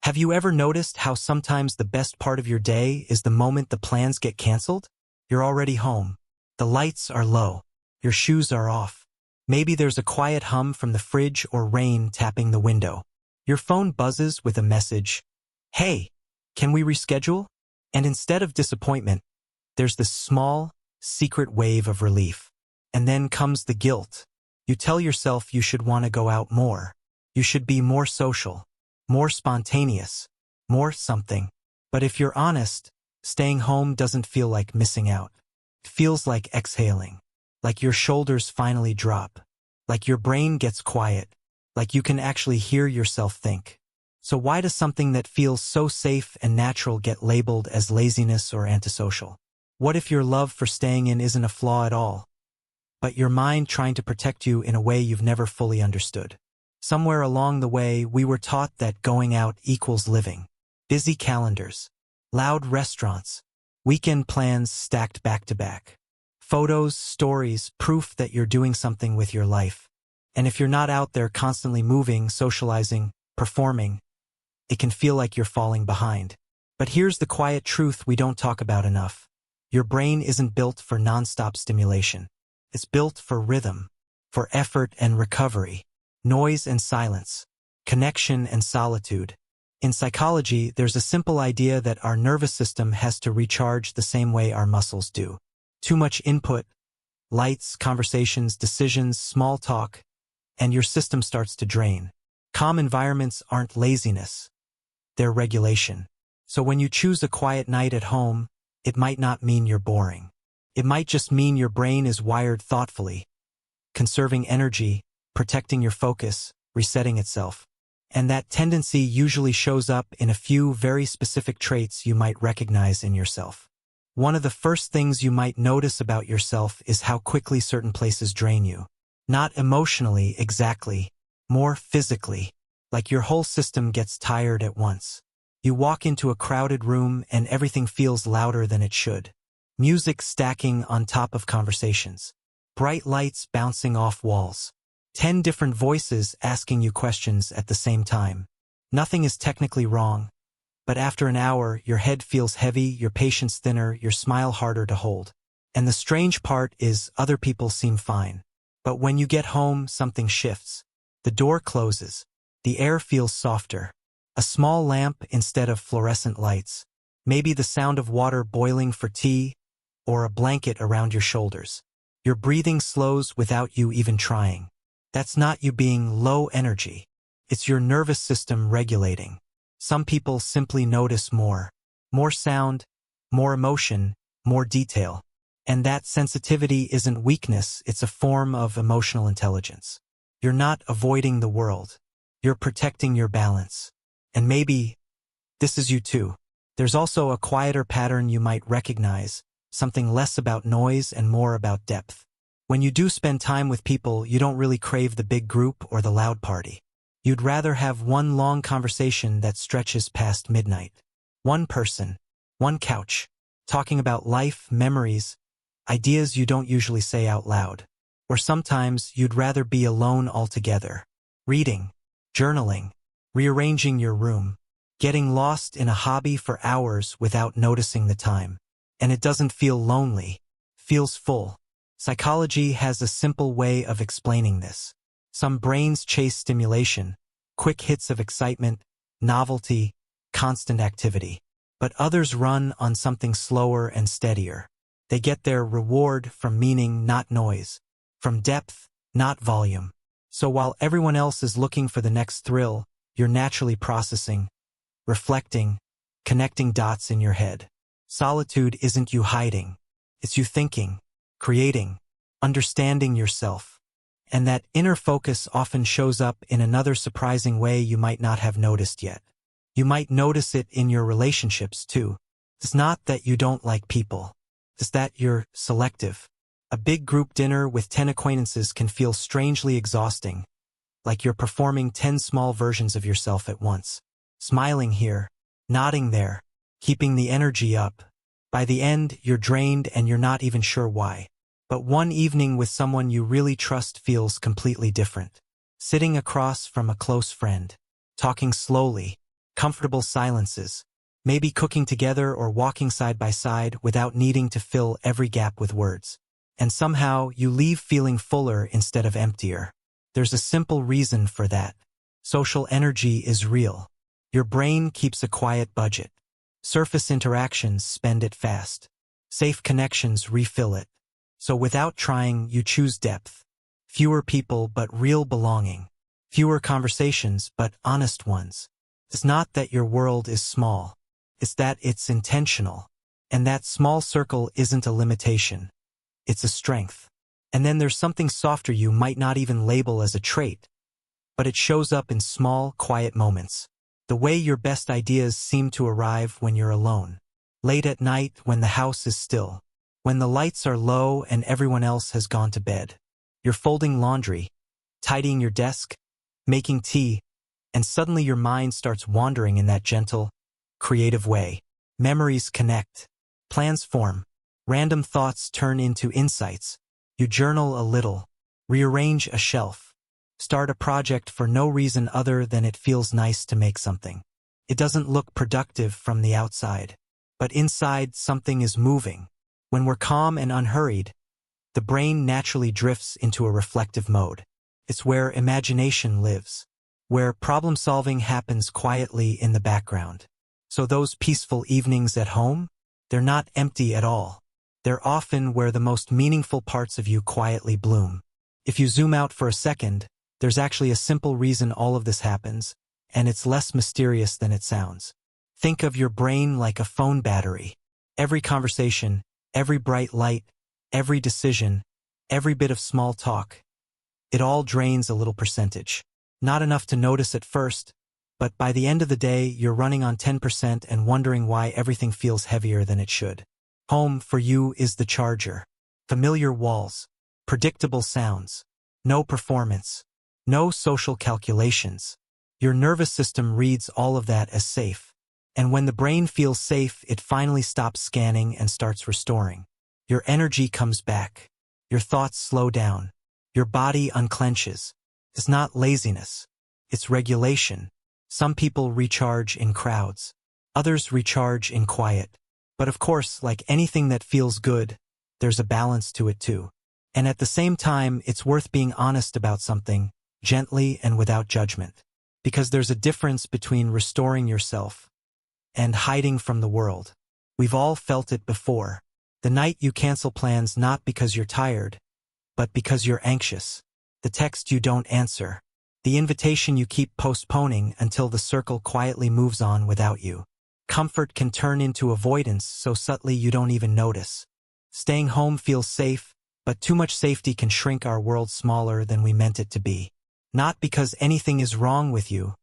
Have you ever noticed how sometimes the best part of your day is the moment the plans get canceled? You're already home. The lights are low. Your shoes are off. Maybe there's a quiet hum from the fridge or rain tapping the window. Your phone buzzes with a message. Hey, can we reschedule? And instead of disappointment, there's this small, secret wave of relief. And then comes the guilt. You tell yourself you should want to go out more. You should be more social, more spontaneous, more something. But if you're honest, staying home doesn't feel like missing out. It feels like exhaling, like your shoulders finally drop, like your brain gets quiet, like you can actually hear yourself think. So why does something that feels so safe and natural get labeled as laziness or antisocial? What if your love for staying in isn't a flaw at all, but your mind trying to protect you in a way you've never fully understood? Somewhere along the way, we were taught that going out equals living. Busy calendars, loud restaurants, weekend plans stacked back to back. Photos, stories, proof that you're doing something with your life. And if you're not out there constantly moving, socializing, performing, it can feel like you're falling behind. But here's the quiet truth we don't talk about enough. Your brain isn't built for nonstop stimulation. It's built for rhythm, for effort and recovery, noise and silence, connection and solitude. In psychology, there's a simple idea that our nervous system has to recharge the same way our muscles do. Too much input, lights, conversations, decisions, small talk, and your system starts to drain. Calm environments aren't laziness. They're regulation. So when you choose a quiet night at home, it might not mean you're boring. It might just mean your brain is wired thoughtfully, conserving energy, protecting your focus, resetting itself. And that tendency usually shows up in a few very specific traits you might recognize in yourself. One of the first things you might notice about yourself is how quickly certain places drain you. Not emotionally, exactly, more physically, like your whole system gets tired at once. You walk into a crowded room and everything feels louder than it should. Music stacking on top of conversations. Bright lights bouncing off walls. 10 different voices asking you questions at the same time. Nothing is technically wrong, but after an hour, your head feels heavy, your patience thinner, your smile harder to hold. And the strange part is other people seem fine. But when you get home, something shifts. The door closes. The air feels softer. A small lamp instead of fluorescent lights. Maybe the sound of water boiling for tea, or a blanket around your shoulders. Your breathing slows without you even trying. That's not you being low energy. It's your nervous system regulating. Some people simply notice more. More sound, more emotion, more detail. And that sensitivity isn't weakness, it's a form of emotional intelligence. You're not avoiding the world. You're protecting your balance. And maybe this is you too. There's also a quieter pattern you might recognize, something less about noise and more about depth. When you do spend time with people, you don't really crave the big group or the loud party. You'd rather have one long conversation that stretches past midnight. One person, one couch, talking about life, memories, ideas you don't usually say out loud. Or sometimes you'd rather be alone altogether. Reading, journaling, rearranging your room, getting lost in a hobby for hours without noticing the time. And it doesn't feel lonely, feels full. Psychology has a simple way of explaining this. Some brains chase stimulation, quick hits of excitement, novelty, constant activity. But others run on something slower and steadier. They get their reward from meaning, not noise, from depth, not volume. So while everyone else is looking for the next thrill, you're naturally processing, reflecting, connecting dots in your head. Solitude isn't you hiding. It's you thinking, creating, understanding yourself. And that inner focus often shows up in another surprising way you might not have noticed yet. You might notice it in your relationships too. It's not that you don't like people. It's that you're selective. A big group dinner with 10 acquaintances can feel strangely exhausting, like you're performing 10 small versions of yourself at once. Smiling here, nodding there, keeping the energy up. By the end, you're drained and you're not even sure why. But one evening with someone you really trust feels completely different. Sitting across from a close friend, talking slowly, comfortable silences, maybe cooking together or walking side by side without needing to fill every gap with words. And somehow you leave feeling fuller instead of emptier. There's a simple reason for that. Social energy is real. Your brain keeps a quiet budget. Surface interactions spend it fast. Safe connections refill it. So without trying, you choose depth. Fewer people but real belonging. Fewer conversations but honest ones. It's not that your world is small. It's that it's intentional. And that small circle isn't a limitation. It's a strength. And then there's something softer you might not even label as a trait, but it shows up in small, quiet moments. The way your best ideas seem to arrive when you're alone. Late at night when the house is still. When the lights are low and everyone else has gone to bed. You're folding laundry, tidying your desk, making tea, and suddenly your mind starts wandering in that gentle, creative way. Memories connect. Plans form. Random thoughts turn into insights. You journal a little. Rearrange a shelf. Start a project for no reason other than it feels nice to make something. It doesn't look productive from the outside, but inside something is moving. When we're calm and unhurried, the brain naturally drifts into a reflective mode. It's where imagination lives, where problem-solving happens quietly in the background. So those peaceful evenings at home, they're not empty at all. They're often where the most meaningful parts of you quietly bloom. If you zoom out for a second, there's actually a simple reason all of this happens, and it's less mysterious than it sounds. Think of your brain like a phone battery. Every conversation, every bright light, every decision, every bit of small talk, it all drains a little percentage. Not enough to notice at first, but by the end of the day, you're running on 10% and wondering why everything feels heavier than it should. Home, for you, is the charger. Familiar walls, predictable sounds, no performance, no social calculations. Your nervous system reads all of that as safe. And when the brain feels safe, it finally stops scanning and starts restoring. Your energy comes back. Your thoughts slow down. Your body unclenches. It's not laziness. It's regulation. Some people recharge in crowds. Others recharge in quiet. But of course, like anything that feels good, there's a balance to it too. And at the same time, it's worth being honest about something, gently and without judgment. Because there's a difference between restoring yourself and hiding from the world. We've all felt it before. The night you cancel plans not because you're tired, but because you're anxious. The text you don't answer. The invitation you keep postponing until the circle quietly moves on without you. Comfort can turn into avoidance so subtly you don't even notice. Staying home feels safe, but too much safety can shrink our world smaller than we meant it to be. Not because anything is wrong with you,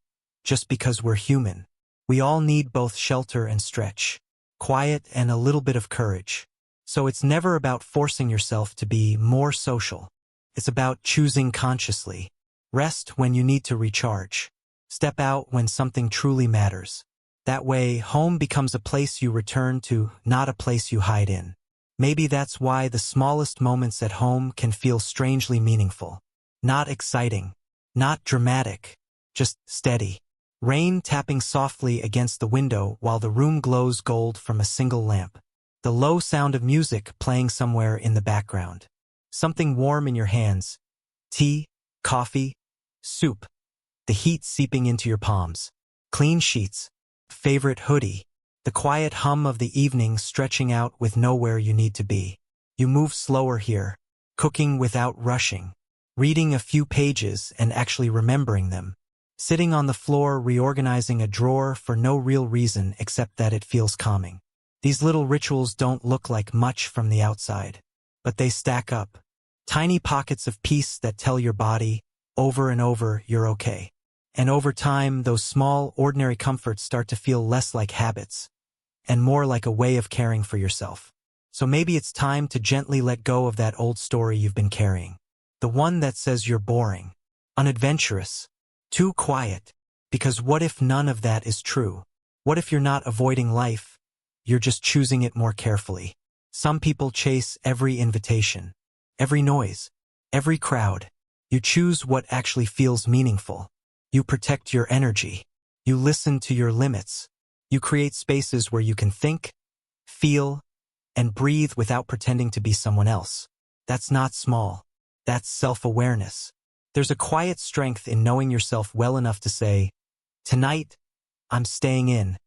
just because we're human. We all need both shelter and stretch, quiet and a little bit of courage. So it's never about forcing yourself to be more social. It's about choosing consciously. Rest when you need to recharge. Step out when something truly matters. That way, home becomes a place you return to, not a place you hide in. Maybe that's why the smallest moments at home can feel strangely meaningful. Not exciting, not dramatic, just steady. Rain tapping softly against the window while the room glows gold from a single lamp. The low sound of music playing somewhere in the background. Something warm in your hands. Tea, coffee, soup. The heat seeping into your palms. Clean sheets. Favorite hoodie. The quiet hum of the evening stretching out with nowhere you need to be. You move slower here, cooking without rushing. Reading a few pages and actually remembering them. Sitting on the floor reorganizing a drawer for no real reason except that it feels calming. These little rituals don't look like much from the outside, but they stack up. Tiny pockets of peace that tell your body, over and over, you're okay. And over time, those small, ordinary comforts start to feel less like habits, and more like a way of caring for yourself. So maybe it's time to gently let go of that old story you've been carrying. The one that says you're boring, unadventurous, too quiet. Because what if none of that is true? What if you're not avoiding life? You're just choosing it more carefully. Some people chase every invitation, every noise, every crowd. You choose what actually feels meaningful. You protect your energy. You listen to your limits. You create spaces where you can think, feel, and breathe without pretending to be someone else. That's not small. That's self-awareness. There's a quiet strength in knowing yourself well enough to say, "Tonight, I'm staying in,"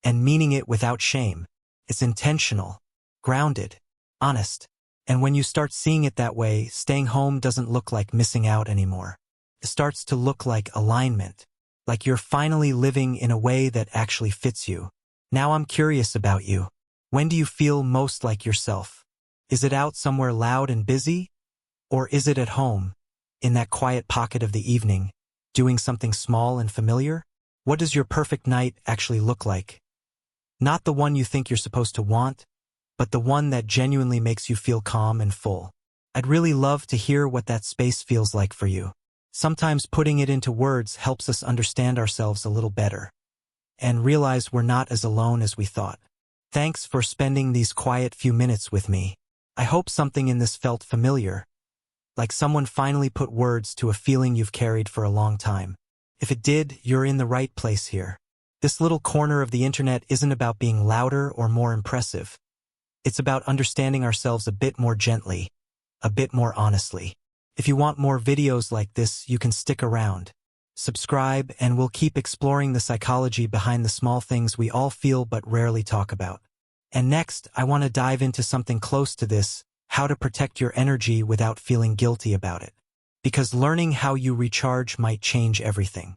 and meaning it without shame. It's intentional, grounded, honest. And when you start seeing it that way, staying home doesn't look like missing out anymore. It starts to look like alignment, like you're finally living in a way that actually fits you. Now I'm curious about you. When do you feel most like yourself? Is it out somewhere loud and busy? Or is it at home, in that quiet pocket of the evening, doing something small and familiar? What does your perfect night actually look like? Not the one you think you're supposed to want, but the one that genuinely makes you feel calm and full. I'd really love to hear what that space feels like for you. Sometimes putting it into words helps us understand ourselves a little better and realize we're not as alone as we thought. Thanks for spending these quiet few minutes with me. I hope something in this felt familiar, like someone finally put words to a feeling you've carried for a long time. If it did, you're in the right place here. This little corner of the internet isn't about being louder or more impressive. It's about understanding ourselves a bit more gently, a bit more honestly. If you want more videos like this, you can stick around. Subscribe, and we'll keep exploring the psychology behind the small things we all feel but rarely talk about. And next, I want to dive into something close to this: how to protect your energy without feeling guilty about it. Because learning how you recharge might change everything.